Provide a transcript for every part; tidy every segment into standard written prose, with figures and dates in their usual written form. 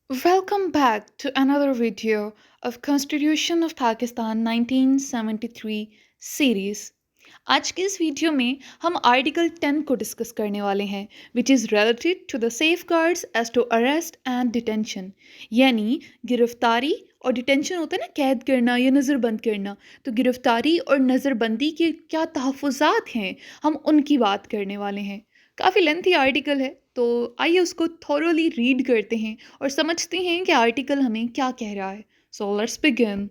Welcome back to another video of Constitution of Pakistan 1973 series. आज के इस video में हम आर्टिकल 10 को डिस्कस करने वाले हैं which is related to the safeguards as to arrest and detention. यानी गिरफ्तारी और डिटेंशन होता है ना, कैद करना या नज़रबंद करना। तो गिरफ्तारी और नज़रबंदी के क्या तहफ़्फ़ुज़ात हैं, हम उनकी बात करने वाले हैं। काफ़ी लेंथी आर्टिकल है, तो आइए उसको थॉरोली रीड करते हैं और समझते हैं कि आर्टिकल हमें क्या कह रहा है। So let's begin.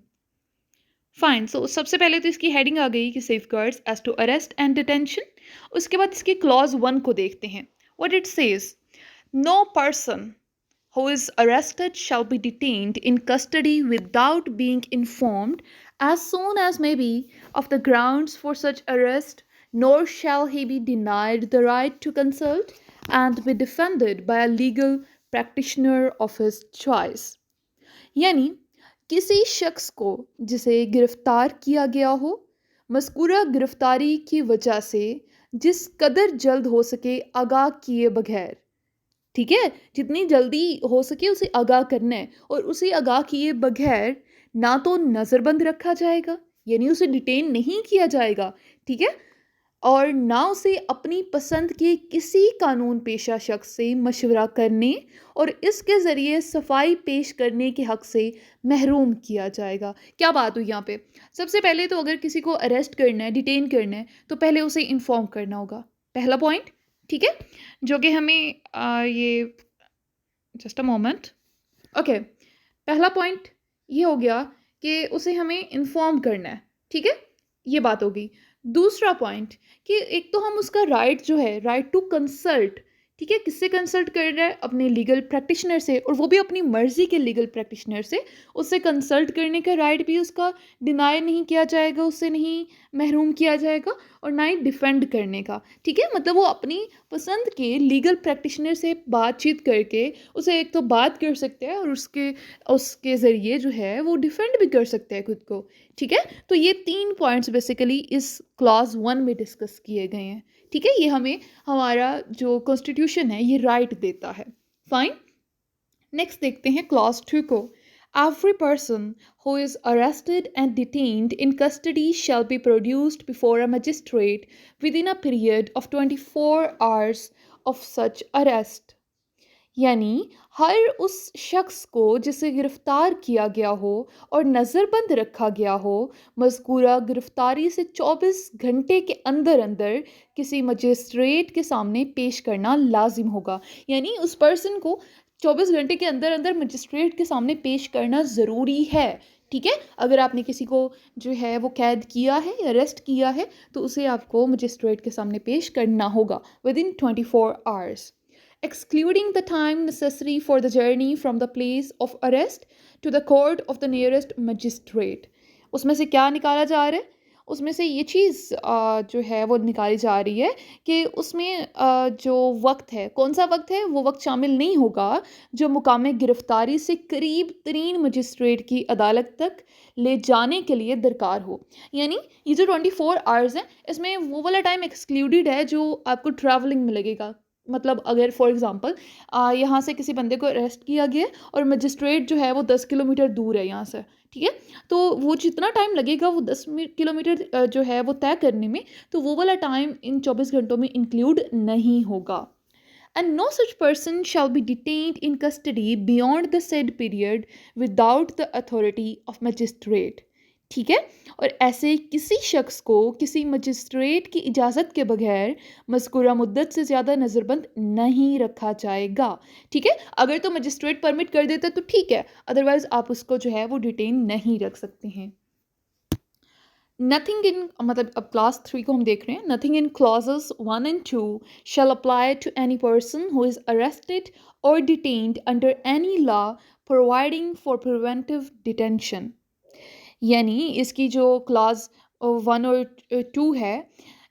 Fine, so सबसे पहले तो इसकी हेडिंग आ गई कि safeguards as to arrest and detention. उसके बाद इसके क्लॉज 1 को देखते हैं। What it says, no person who is arrested shall be detained in custody without being informed as soon as may be of the grounds for such arrest, nor shall he be denied the right to consult and be defended by a legal practitioner of his choice। यानी किसी शख्स को जिसे गिरफ्तार किया गया हो, मज़कूरा गिरफ्तारी की वजह से जिस कदर जल्द हो सके आगाह किए बगैर, ठीक है, जितनी जल्दी हो सके उसे आगाह करना है, और उसे आगाह किए बगैर ना तो नज़रबंद रखा जाएगा, यानी उसे डिटेन नहीं किया जाएगा, ठीक है, और ना उसे अपनी पसंद के किसी कानून पेशा शख्स से मशवरा करने और इसके ज़रिए सफाई पेश करने के हक़ से महरूम किया जाएगा। क्या बात हुई यहाँ पे? सबसे पहले तो अगर किसी को अरेस्ट करना है, डिटेन करना है, तो पहले उसे इन्फॉर्म करना होगा, पहला पॉइंट, ठीक है, जो कि हमें ये जस्ट अ मोमेंट, ओके, पहला पॉइंट ये हो गया कि उसे हमें इन्फॉर्म करना है, ठीक है, ये बात होगी। दूसरा पॉइंट कि एक तो हम उसका राइट जो है, राइट टू कंसल्ट, ठीक है, किससे कंसल्ट कर रहा है? अपने लीगल प्रैक्टिशनर से, और वो भी अपनी मर्जी के लीगल प्रैक्टिशनर से। उससे कंसल्ट करने का राइट भी उसका डिनाई नहीं किया जाएगा, उससे नहीं महरूम किया जाएगा, और ना ही डिफेंड करने का, ठीक है, मतलब वो अपनी पसंद के लीगल प्रैक्टिशनर से बातचीत करके उसे एक तो बात कर सकते हैं और उसके उसके ज़रिए जो है वो डिफेंड भी कर सकते हैं खुद को, ठीक है। तो ये 3 पॉइंट्स बेसिकली इस क्लॉज़ 1 में डिस्कस किए गए हैं, ठीक है। ये हमें हमारा जो कॉन्स्टिट्यूशन है ये राइट देता है। फाइन, नेक्स्ट देखते हैं क्लॉज 2 को। Every person who is arrested and detained in custody shall be produced before a magistrate within a period of 24 hours of such arrest। यानी हर उस शख्स को जिसे गिरफ्तार किया गया हो और नज़रबंद रखा गया हो, मज़कूरा गिरफ्तारी से 24 घंटे के अंदर अंदर किसी मजिस्ट्रेट के सामने पेश करना लाजिम होगा। यानी उस पर्सन को 24 घंटे के अंदर अंदर मजिस्ट्रेट के सामने पेश करना ज़रूरी है, ठीक है। अगर आपने किसी को जो है वो कैद किया है, अरेस्ट किया है, तो उसे आपको मजिस्ट्रेट के सामने पेश करना होगा with in 24 hours, excluding the time necessary for the journey from the place of arrest to the court of the nearest magistrate। उसमें से क्या निकाला जा रहा है? उसमें से ये चीज़ जो है वो निकाली जा रही है कि उसमें जो वक्त है, कौन सा वक्त है, वो वक्त शामिल नहीं होगा जो मुकाम गिरफ्तारी से करीब तरीन मजिस्ट्रेट की अदालत तक ले जाने के लिए दरकार हो। यानी ये जो 24 आवर्स हैं, इसमें वो वाला टाइम एक्सक्लूडेड है जो आपको ट्रैवलिंग में लगेगा। मतलब अगर फॉर एग्ज़ाम्पल यहाँ से किसी बंदे को अरेस्ट किया गया है और मजिस्ट्रेट जो है वो 10 किलोमीटर दूर है यहाँ से, ठीक है, तो वो जितना टाइम लगेगा वो 10 किलोमीटर जो है वो तय करने में, तो वो वाला टाइम इन 24 घंटों में इंक्लूड नहीं होगा। And no such person shall be detained in custody beyond the said period without the authority of magistrate। ठीक है, और ऐसे किसी शख्स को किसी मजिस्ट्रेट की इजाज़त के बगैर मज़कूरा मुद्दत से ज़्यादा नज़रबंद नहीं रखा जाएगा, ठीक है। अगर तो मजिस्ट्रेट परमिट कर देता तो ठीक है, अदरवाइज़ आप उसको जो है वो डिटेन नहीं रख सकते हैं। नथिंग इन, मतलब अब क्लास 3 को हम देख रहे हैं। Nothing in clauses 1 and 2 shall apply to any person who is arrested or detained under any law providing for preventive detention। यानी इसकी जो क्लास 1 और 2 है,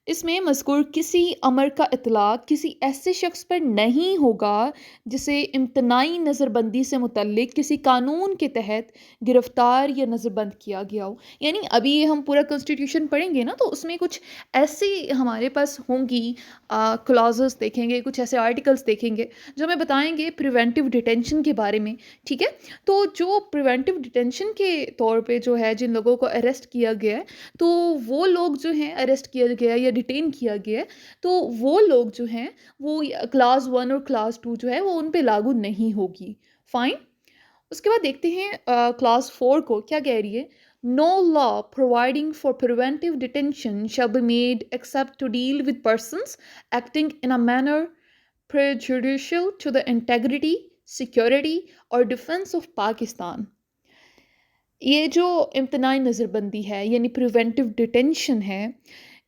इसमें मज़कूर किसी अमर का इतलाक़ किसी ऐसे शख्स पर नहीं होगा जिसे इम्तनाई नज़रबंदी से मुतल्लिक किसी कानून के तहत गिरफ़्तार या नज़रबंद किया गया हो। यानी अभी ये हम पूरा कॉन्स्टिट्यूशन पढ़ेंगे ना, तो उसमें कुछ ऐसी हमारे पास होंगी क्लॉज़ेस देखेंगे, कुछ ऐसे आर्टिकल्स देखेंगे जो हमें बताएँगे प्रिवेंटिव डिटेंशन के बारे में, ठीक है? तो जो प्रिवेंटिव डिटेंशन के तौर पे जो है जिन लोगों को अरेस्ट किया गया है, तो वो लोग जो हैं अरेस्ट किया गया है या डिटेन किया गया है, तो वो लोग जो हैं वो क्लास 1 और क्लास 2 जो है वो उन पे लागू नहीं होगी। फाइन। उसके बाद देखते हैं क्लास 4 को क्या कह रही है। No law providing for preventive detention shall be made except to deal with persons acting in a manner prejudicial to the integrity, security or defence of Pakistan. ये जो इम्तनाई नज़रबंदी है यानी प्रिवेंटिव डिटेंशन है,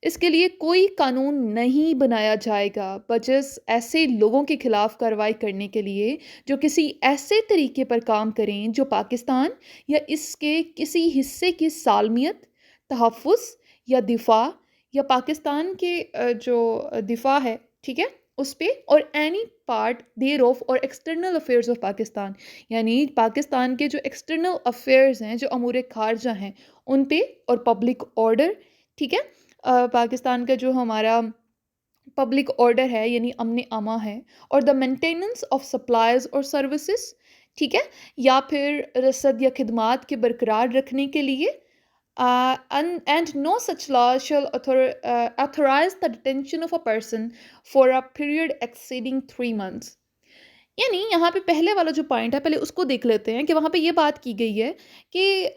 इसके लिए कोई कानून नहीं बनाया जाएगा बजस ऐसे लोगों के ख़िलाफ़ कार्रवाई करने के लिए जो किसी ऐसे तरीके पर काम करें जो पाकिस्तान या इसके किसी हिस्से की सालमियत, तहफ़्फ़ुज़ या दिफ़ा या पाकिस्तान के जो दिफ़ा है, ठीक है? उस पे और एनी पार्ट देयर ऑफ और एक्सटर्नल अफेयर्स ऑफ पाकिस्तान, यानी पाकिस्तान के जो एक्सटर्नल अफेयर्स हैं, जो अमूर खारजा हैं, उन पे और पब्लिक ऑर्डर, ठीक है? पाकिस्तान का जो हमारा पब्लिक ऑर्डर है यानी अमन अमा है और द मेंटेनेंस ऑफ सप्लाईज और सर्विसेज, ठीक है? या फिर रसद या खिदमात के बरकरार रखने के लिए and no such law shall authorize the detention of a person for a period exceeding 3 months। यानी यहाँ पे पहले वाला जो पॉइंट है पहले उसको देख लेते हैं कि वहाँ पे ये बात की गई है कि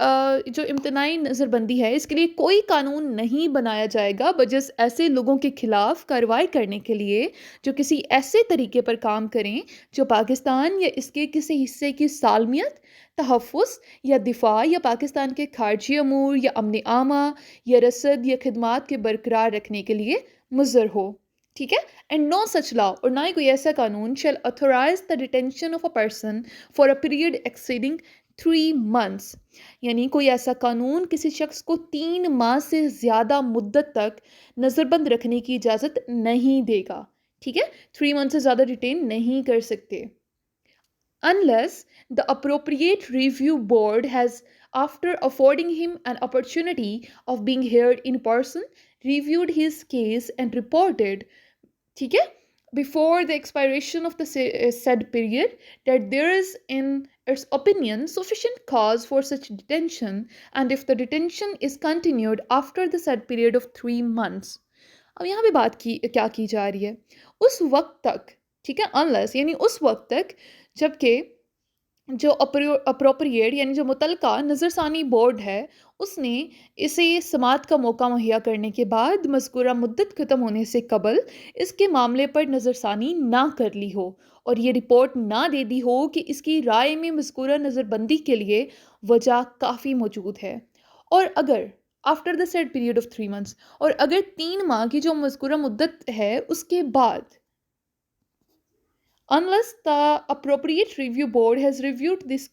जो इम्तनाई नज़रबंदी है इसके लिए कोई कानून नहीं बनाया जाएगा बजस ऐसे लोगों के खिलाफ कार्रवाई करने के लिए जो किसी ऐसे तरीके पर काम करें जो पाकिस्तान या इसके किसी हिस्से की सालमियत, तहफ़्फ़ुज़ या दिफ़ा या पाकिस्तान के खारजी अमूर या अमन आमा या रसद या खिदमात के बरकरार रखने के लिए मुज़र हो, ठीक है? एंड नो सच लॉ और ना ही कोई ऐसा कानून shall authorise the detention of a person for a period exceeding 3 months। यानी कोई ऐसा कानून किसी शख्स को 3 माह से ज़्यादा मुद्दत तक नज़रबंद रखने की इजाज़त नहीं देगा, ठीक है? 3 मंथ से ज़्यादा डिटेन नहीं कर सकते unless the appropriate review board has, after affording him an opportunity of being heard in person, reviewed his case and reported, ठीक है, before the expiration of the said period that there is in its opinion sufficient cause for such detention and if the detention is continued after the said period of 3 months। अब यहाँ पे बात की क्या की जा रही है उस वक्त तक, ठीक है, अनलेस यानी उस वक्त तक जबकि जो अप्रोप्रिएट यानी जो मुतलका नज़रसानी बोर्ड है उसने इसे समात का मौका मुहैया करने के बाद मज़कूरा मुद्दत ख़त्म होने से कबल इसके मामले पर नज़रसानी ना कर ली हो और ये रिपोर्ट ना दे दी हो कि इसकी राय में मज़कूरा नज़रबंदी के लिए वजह काफ़ी मौजूद है और अगर after the said period of 3 months और अगर 3 माह की जो मज़कूरा मुद्दत है उसके बाद unless the appropriate review board has reviewed this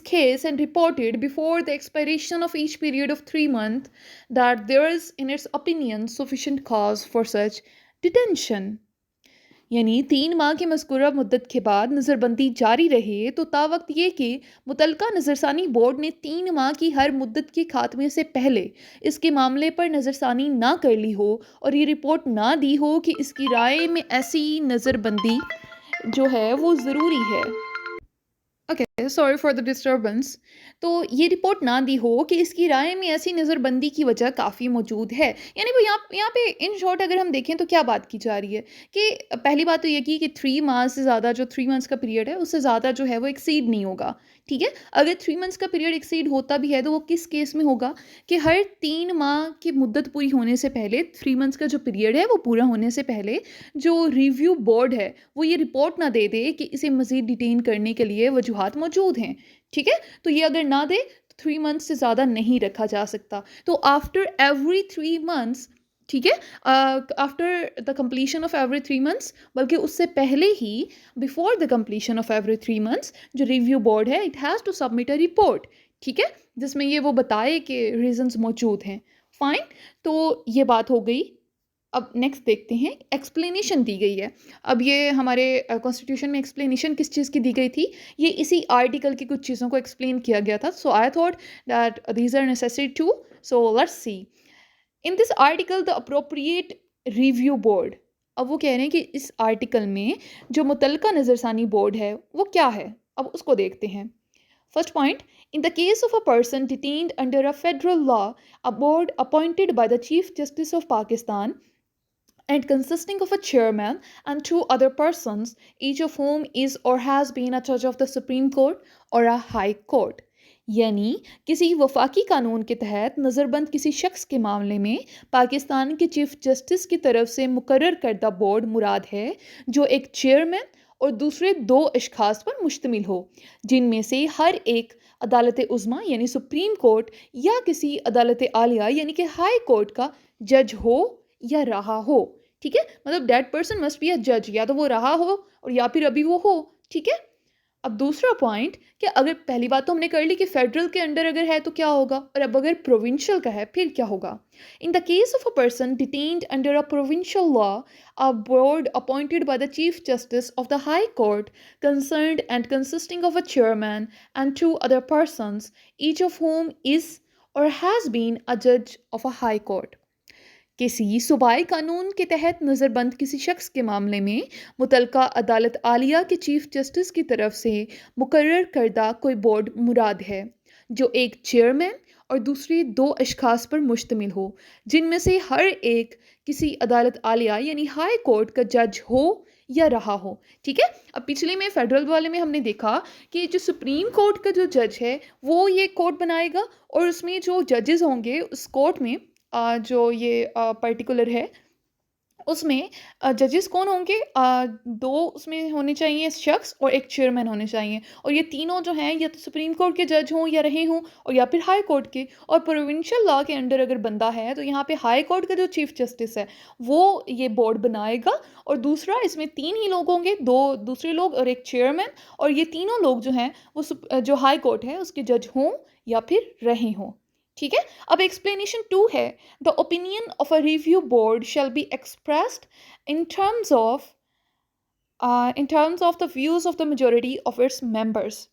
case and reported before the expiration of each period of 3 months that there is in its opinion sufficient cause for such detention। यानी 3 माह की मज़कूरा मुद्दत के बाद नज़रबंदी जारी रहे तो तावक्त ये कि मुतलका नज़रसानी बोर्ड ने 3 माह की हर मुद्दत के खात्मे से पहले इसके मामले पर नज़रसानी ना कर ली हो और ये रिपोर्ट ना दी हो कि इसकी राय में ऐसी नज़रबंदी जो है वो ज़रूरी है। Okay, sorry for the disturbance. तो ये रिपोर्ट ना दी हो कि इसकी राय में ऐसी नज़रबंदी की वजह काफ़ी मौजूद है। यानी वो यहाँ पे इन शॉर्ट अगर हम देखें तो क्या बात की जा रही है कि पहली बात तो ये की कि 3 माह से ज़्यादा जो 3 मंथ्स का पीरियड है उससे ज़्यादा जो है वो एक्सीड नहीं होगा, ठीक है? अगर 3 मंथ्स का पीरियड एक्सीड होता भी है तो वो किस केस में होगा कि हर 3 माह की मुद्दत पूरी होने से पहले 3 मंथ्स का जो पीरियड है वो पूरा होने से पहले जो रिव्यू बोर्ड है वो ये रिपोर्ट ना दे दे कि इसे मज़ीद डिटेन करने के लिए वजूहात मौजूद हैं, ठीक है? तो ये अगर ना दे तो 3 मंथ्स से ज़्यादा नहीं रखा जा सकता। तो आफ्टर एवरी 3 मंथ्स, ठीक है, after the completion of every 3 months बल्कि उससे पहले ही before the completion of every 3 months जो रिव्यू बोर्ड है it has to submit a report, ठीक है, जिसमें ये वो बताए कि रीजंस मौजूद हैं। फाइन, तो ये बात हो गई। अब नेक्स्ट देखते हैं, एक्सप्लेनेशन दी गई है। अब ये हमारे कॉन्स्टिट्यूशन में एक्सप्लेनेशन किस चीज़ की दी गई थी, ये इसी आर्टिकल की कुछ चीज़ों को एक्सप्लेन किया गया था। So I thought that these are necessary to, so let's see. In this article the appropriate review board, अब वो कह रहे हैं कि इस आर्टिकल में जो मुतलका नज़रसानी बोर्ड है वो क्या है, अब उसको देखते हैं। First point, in the case of a person detained under a federal law, a board appointed by the Chief Justice of Pakistan and consisting of a chairman and two other persons, each of whom is or has been a judge of the Supreme Court or a High Court। यानी किसी वफाकी कानून के तहत नज़रबंद किसी शख्स के मामले में पाकिस्तान के चीफ जस्टिस की तरफ से मुकर्रर करदा बोर्ड मुराद है, जो एक चेयरमैन और दूसरे दो अशखास पर मुश्तमिल हो, जिनमें से हर एक अदालत उज़्मा यानी सुप्रीम कोर्ट या किसी अदालत आलिया यानी कि हाई कोर्ट का जज हो या रहा हो। ठीक है, मतलब that person must be a जज, या तो वो रहा हो और या फिर अभी वो हो। ठीक है, अब दूसरा पॉइंट कि अगर पहली बात तो हमने कर ली कि फेडरल के अंडर अगर है तो क्या होगा, और अब अगर प्रोविंशियल का है फिर क्या होगा। In the case of a person detained under a provincial law, a board appointed by the chief justice of the high court concerned and consisting of a chairman and two other persons, each of whom is or has been a judge of a high court। किसी सूबाई कानून के तहत नज़रबंद किसी शख्स के मामले में मुतलका अदालत आलिया के चीफ जस्टिस की तरफ से मुकर्रर करदा कोई बोर्ड मुराद है, जो एक चेयरमैन और दूसरे दो अशखास पर मुश्तमिल हो, जिनमें से हर एक किसी अदालत आलिया यानी हाई कोर्ट का जज हो या रहा हो। ठीक है, अब पिछले में फेडरल वाले में हमने देखा कि जो सुप्रीम कोर्ट का जो जज है वो ये कोर्ट बनाएगा, और उसमें जो जजेस होंगे उस कोर्ट में जो ये पर्टिकुलर है उसमें जजेस कौन होंगे, दो उसमें होने चाहिए शख्स और एक चेयरमैन होने चाहिए, और ये तीनों जो हैं या तो सुप्रीम कोर्ट के जज हों या रहे हों और या फिर हाई कोर्ट के। और प्रोविंशियल लॉ के अंडर अगर बंदा है तो यहाँ पे हाई कोर्ट का जो चीफ जस्टिस है वो ये बोर्ड बनाएगा, और दूसरा इसमें तीन ही लोग होंगे, दो दूसरे लोग और एक चेयरमैन, और ये तीनों लोग जो हैं वो जो हाई कोर्ट है उसके जज हों या फिर रहे हों। ठीक है, अब एक्सप्लेनेशन 2 है, the opinion of a review board shall be expressed in terms of the views of the majority of its members.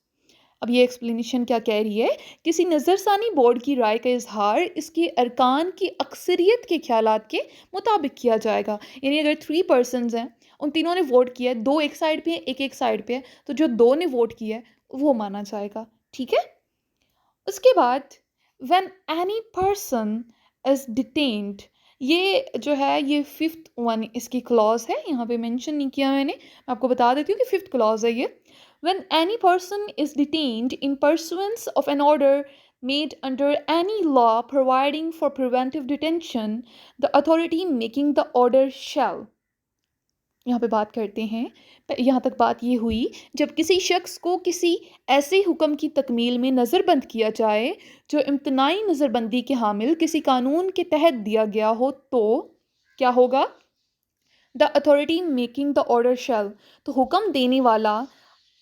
अब ये एक्सप्लेनेशन क्या कह रही है, किसी नज़रसानी बोर्ड की राय का इजहार इसके अरकान की अक्सरियत के ख्यालात के मुताबिक किया जाएगा। यानी अगर 3 पर्सनस हैं, उन तीनों ने वोट किया है, दो एक साइड पे है एक एक साइड पे है, तो जो दो ने वोट किया है वो माना जाएगा। ठीक है, उसके बाद when any person is detained, ये जो है ये फिफ्थ वन इसकी क्लॉज है, यहाँ पे मेंशन नहीं किया मैंने, मैं आपको बता देती हूँ कि फिफ्थ क्लॉज है ये। when any person is detained in pursuance of an order made under any law providing for preventive detention, the authority making the order shall, यहाँ पे बात करते हैं, यहाँ तक बात ये हुई जब किसी शख्स को किसी ऐसे हुक्म की तकमील में नज़रबंद किया जाए जो इम्तनाई नज़रबंदी के हामिल किसी कानून के तहत दिया गया हो, तो क्या होगा, the authority making the order shall, तो हुक्म देने वाला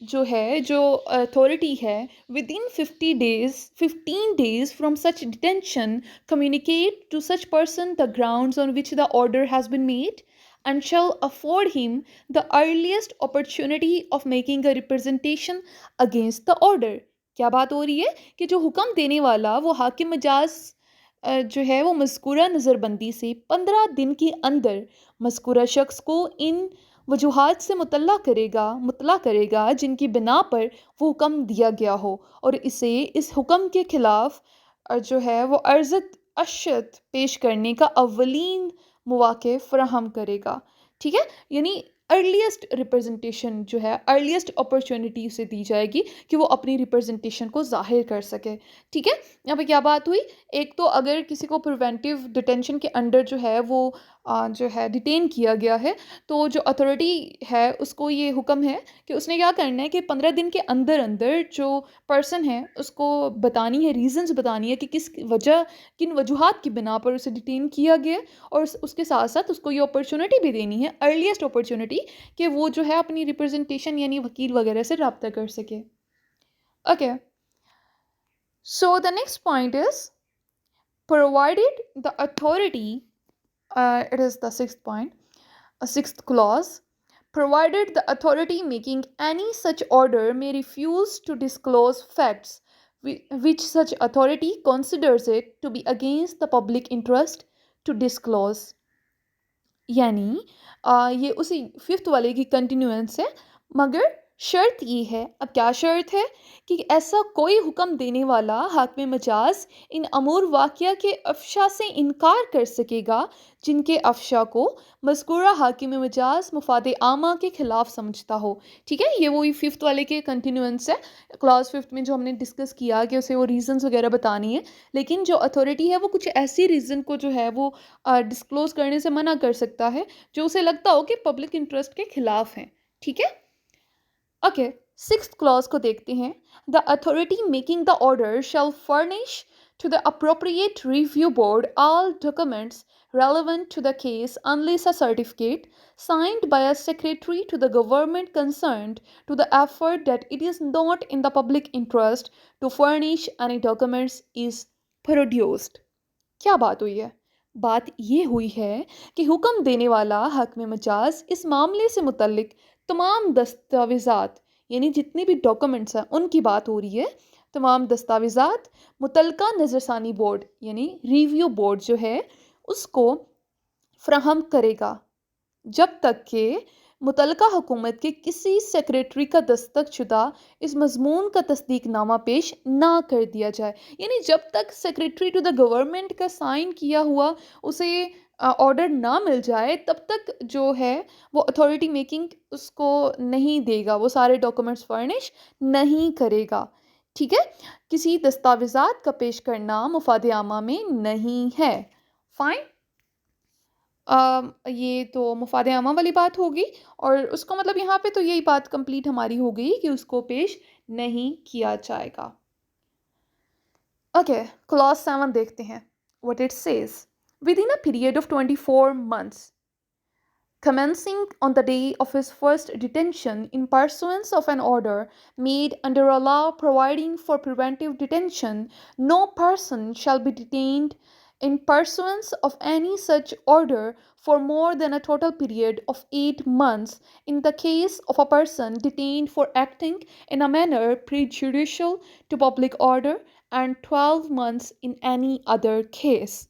जो है, जो अथॉरिटी है, within 15 days from such detention communicate to such person the grounds on which the order has been made and shall afford him the earliest opportunity of making a representation against the order। क्या बात हो रही है कि जो हुक्म देने वाला वो हाकिम मजाज जो है वो मज़कूरा नज़रबंदी से 15 दिन के अंदर मज़कूरा शख्स को इन वजूहात से मुतला करेगा जिनकी बिना पर वो हुक्म दिया गया हो, और इसे इस हुक्म के खिलाफ जो है वो अर्ज़त अशत पेश करने का अव्वलीन मौक़े फ़राहम करेगा। ठीक है, यानी अर्लीस्ट रिप्रेजेंटेशन जो है, अर्लीस्ट अपॉर्चुनिटी उसे दी जाएगी कि वो अपनी रिप्रेजेंटेशन को ज़ाहिर कर सके। ठीक है, यहाँ पे क्या बात हुई, एक तो अगर किसी को प्रिवेंटिव डिटेंशन के अंडर जो है वो जो है डिटेन किया गया है, तो जो अथॉरिटी है उसको ये हुक्म है कि उसने क्या करना है कि 15 दिन के अंदर अंदर जो पर्सन है उसको बतानी है, रीज़न्स बतानी है कि किन वजूहात की बिना पर उसे डिटेन किया गया, और उसके साथ साथ उसको ये अपॉर्चुनिटी भी देनी है, अर्लीस्ट अपॉर्चुनिटी, कि वो जो है अपनी रिप्रेजेंटेशन यानी वकील वगैरह से रब्ता कर सके। Okay, so the next point is provided the authority, it is the sixth point, a sixth clause, provided the authority making any such order may refuse to disclose facts which such authority considers it to be against the public interest to disclose. यानी ये उसी fifth वाले की continuance है, मगर शर्त ये है, अब क्या शर्त है, कि ऐसा कोई हुक्म देने वाला हाकिम मजाज इन अमूर वाक़या के अफशा से इनकार कर सकेगा जिनके अफशा को मज़कूरा हाकिम मजाज मुफाद आमा के ख़िलाफ़ समझता हो। ठीक है, ये वही फिफ्थ वाले के कंटिन्यूएंस है। क्लॉज फिफ्थ में जो हमने डिस्कस किया कि उसे वो रीज़न्स वगैरह बतानी है, लेकिन जो अथॉरिटी है वो कुछ ऐसी रीज़न को जो है वो डिस्क्लोज करने से मना कर सकता है जो उसे लगता हो कि पब्लिक इंटरेस्ट के खिलाफ हैं। ठीक है, ओके, सिक्स्थ क्लॉज को देखते हैं। The authority making the order shell furnish to the appropriate review board all documents relevant to the case unless a certificate signed by a secretary to the government concerned to the effort that it is not in the public interest to furnish any documents is produced। क्या बात हुई है? बात ये हुई है कि हुक्म देने वाला हाकिम मजाज इस मामले से मुतल्लिक तमाम दस्तावेज़ात, यानी जितने भी डॉक्यूमेंट्स हैं उनकी बात हो रही है, तमाम दस्तावेज़ात मुतलका नज़रसानी बोर्ड यानी रिव्यू बोर्ड जो है उसको फ्राहम करेगा जब तक कि मुतलका हुकूमत के किसी सेक्रेटरी का दस्तखत इस मजमून का तस्दीकनामा पेश ना कर दिया जाए। यानी जब तक सेक्रेटरी टू द गवर्नमेंट का साइन किया हुआ उसे ऑर्डर ना मिल जाए तब तक जो है वो अथॉरिटी मेकिंग उसको नहीं देगा, वो सारे डॉक्यूमेंट्स फर्निश नहीं करेगा। ठीक है, किसी दस्तावेज़ात का पेश करना मुफाद आमा में नहीं है। फाइन, ये तो मुफाद आमा वाली बात होगी, और उसका मतलब यहाँ पे तो यही बात कंप्लीट हमारी हो गई कि उसको पेश नहीं किया जाएगा। ओके, क्लॉज 7 देखते हैं what it says. With in a period of 24 months commencing on the day of his first detention in pursuance of an order made under a law providing for preventive detention, no person shall be detained in pursuance of any such order for more than a total period of 8 months in the case of a person detained for acting in a manner prejudicial to public order and 12 months in any other case।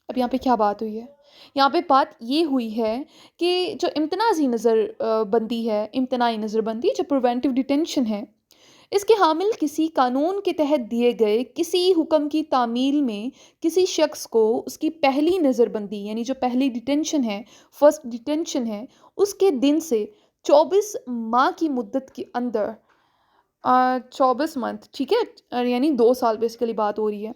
अब यहाँ पे क्या बात हुई है? यहाँ पे बात ये हुई है कि जो इम्तनाज़ी नज़र बंदी है, इम्तनाई नज़रबंदी जो प्रिवेंटिव डिटेंशन है, इसके हामिल किसी कानून के तहत दिए गए किसी हुक्म की तामील में किसी शख्स को उसकी पहली नज़रबंदी यानी जो पहली डिटेंशन है, फर्स्ट डिटेंशन है, उसके दिन से 24 माह की मुद्दत के अंदर 24 मंथ, ठीक है, यानी 2 साल बेसिकली बात हो रही है,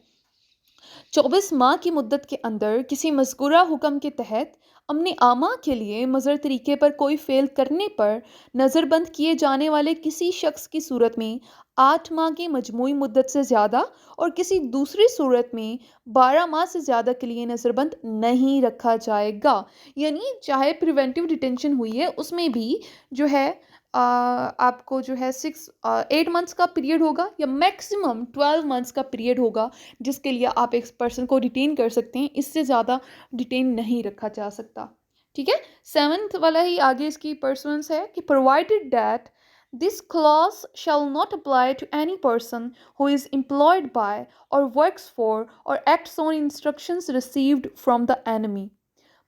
24 माह की मुद्दत के अंदर किसी मज़कूरा हुक्म के तहत अमन आमा के लिए मज़र तरीके पर कोई फ़ेल करने पर नज़रबंद किए जाने वाले किसी शख्स की सूरत में 8 माह की मजमूई मुद्दत से ज़्यादा और किसी दूसरी सूरत में 12 माह से ज़्यादा के लिए नज़रबंद नहीं रखा जाएगा। यानी चाहे प्रिवेंटिव डिटेंशन हुई है उसमें भी जो है आपको जो है 8 मंथ्स का पीरियड होगा या मैक्सिमम 12 मंथ्स का पीरियड होगा जिसके लिए आप एक पर्सन को डिटेन कर सकते हैं, इससे ज़्यादा डिटेन नहीं रखा जा सकता। ठीक है, 7th वाला ही आगे इसकी पर्सनस है कि provided that this clause shall not apply to any person who is employed by or works for or acts on instructions received from the enemy.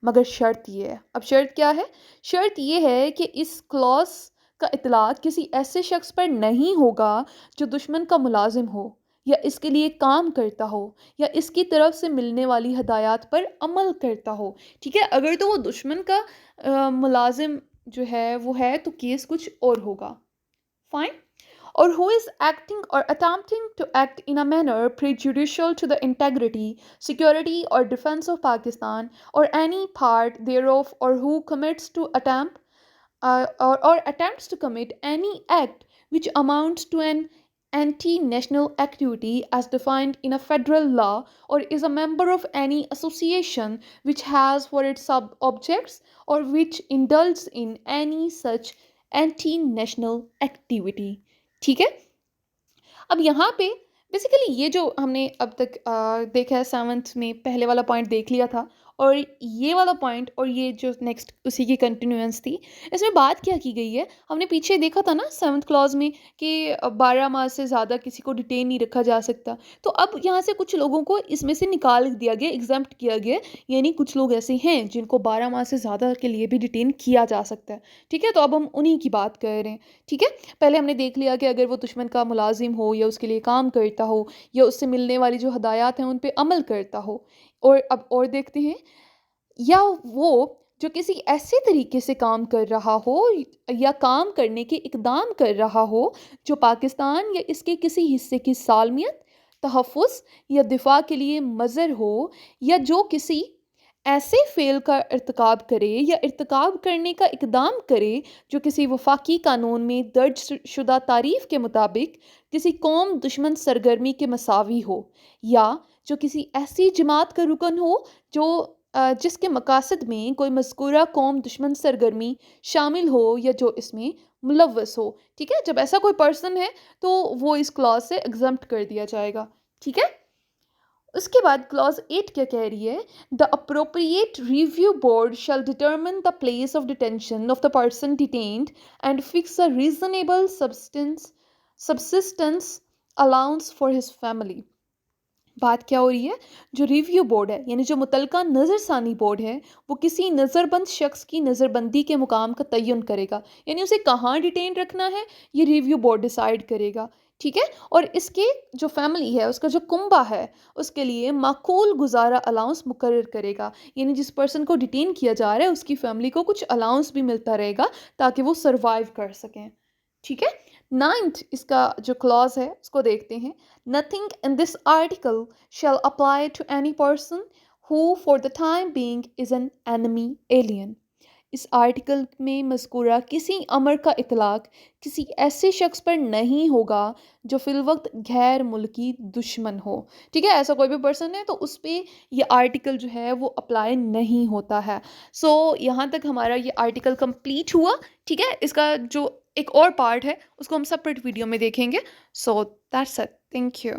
मगर शर्त ये है, अब शर्त क्या है? शर्त ये है कि इस क्लॉज का इतलाक किसी ऐसे शख्स पर नहीं होगा जो दुश्मन का मुलाजिम हो या इसके लिए काम करता हो या इसकी तरफ से मिलने वाली हदायत पर अमल करता हो। ठीक है, अगर तो वो दुश्मन का मुलाजिम जो है वो है तो केस कुछ और होगा। Fine, or who is acting or attempting to act in a manner prejudicial to the integrity, security, or defense of Pakistan or any part thereof, or who commits to attempt or attempts to commit any act which amounts to an anti-national activity as defined in a federal law, or is a member of any association which has for its sub-objects or which indulges in any such anti national activity. ठीक है, अब यहाँ पे basically ये जो हमने अब तक देखा है 7th में पहले वाला पॉइंट देख लिया था, और ये वाला पॉइंट और ये जो नेक्स्ट उसी की कंटिन्यूअंस थी। इसमें बात क्या की गई है, हमने पीछे देखा था ना 7th क्लॉज में कि 12 माह से ज़्यादा किसी को डिटेन नहीं रखा जा सकता। तो अब यहाँ से कुछ लोगों को इसमें से निकाल दिया गया, एग्जम्प्ट किया गया, यानी कुछ लोग ऐसे हैं जिनको 12 माह से ज़्यादा के लिए भी डिटेन किया जा सकता है। ठीक है, तो अब हम उन्हीं की बात कर रहे हैं। ठीक है, पहले हमने देख लिया कि अगर वो दुश्मन का मुलाजिम हो या उसके लिए काम करता हो या उससे मिलने वाली जो हदायत हैं उन पे अमल करता हो। और अब और देखते हैं, या वो जो किसी ऐसे तरीके से काम कर रहा हो या काम करने के इकदाम कर रहा हो जो पाकिस्तान या इसके किसी हिस्से की सालमियत, तहफ़्फ़ुज़ या दिफा के लिए मज़र हो, या जो किसी ऐसे फ़ेल का इर्तिकाब करे या इर्तिकाब करने का इक़दाम करे जो किसी वफ़ाक़ी कानून में दर्ज शुदा तारीफ़ के मुताबिक किसी कौम दुश्मन सरगर्मी के मसावी हो, या जो किसी ऐसी जमात का रुकन हो जो जिसके मकासद में कोई मज़कूरा कौम दुश्मन सरगर्मी शामिल हो या जो इसमें मुलव्वस हो। ठीक है, जब ऐसा कोई पर्सन है तो वो इस क्लॉज़ से एग्ज़म्प्ट कर दिया जाएगा। ठीक है? उसके बाद क्लॉज 8 क्या कह रही है, the appropriate review board shall determine the place of detention of the person detained and fix a reasonable subsistence allowance for his family. बात क्या हो रही है, जो रिव्यू बोर्ड है यानी जो मुतलका नज़रसानी बोर्ड है, वो किसी नज़रबंद शख्स की नज़रबंदी के मुकाम का तयन करेगा, यानी उसे कहाँ डिटेन रखना है ये रिव्यू बोर्ड डिसाइड करेगा। ठीक है, और इसके जो फैमिली है उसका जो कुंबा है उसके लिए माकूल गुजारा अलाउंस मुकर्रर करेगा, यानी जिस पर्सन को डिटेन किया जा रहा है उसकी फैमिली को कुछ अलाउंस भी मिलता रहेगा ताकि वो सर्वाइव कर सकें। ठीक है, 9th इसका जो क्लॉज है उसको देखते हैं। Nothing in this article shall apply to any person who for the time being is an enemy alien। इस आर्टिकल में मज़कूरा किसी अमर का इतलाक किसी ऐसे शख्स पर नहीं होगा जो फ़िलवक्त गैर मुल्की दुश्मन हो। ठीक है, ऐसा कोई भी पर्सन है तो उस पे ये आर्टिकल जो है वो अप्लाई नहीं होता है। सो यहाँ तक हमारा ये आर्टिकल कंप्लीट हुआ। ठीक है, इसका जो एक और पार्ट है उसको हम सेपरेट वीडियो में देखेंगे। So that's it, thank you.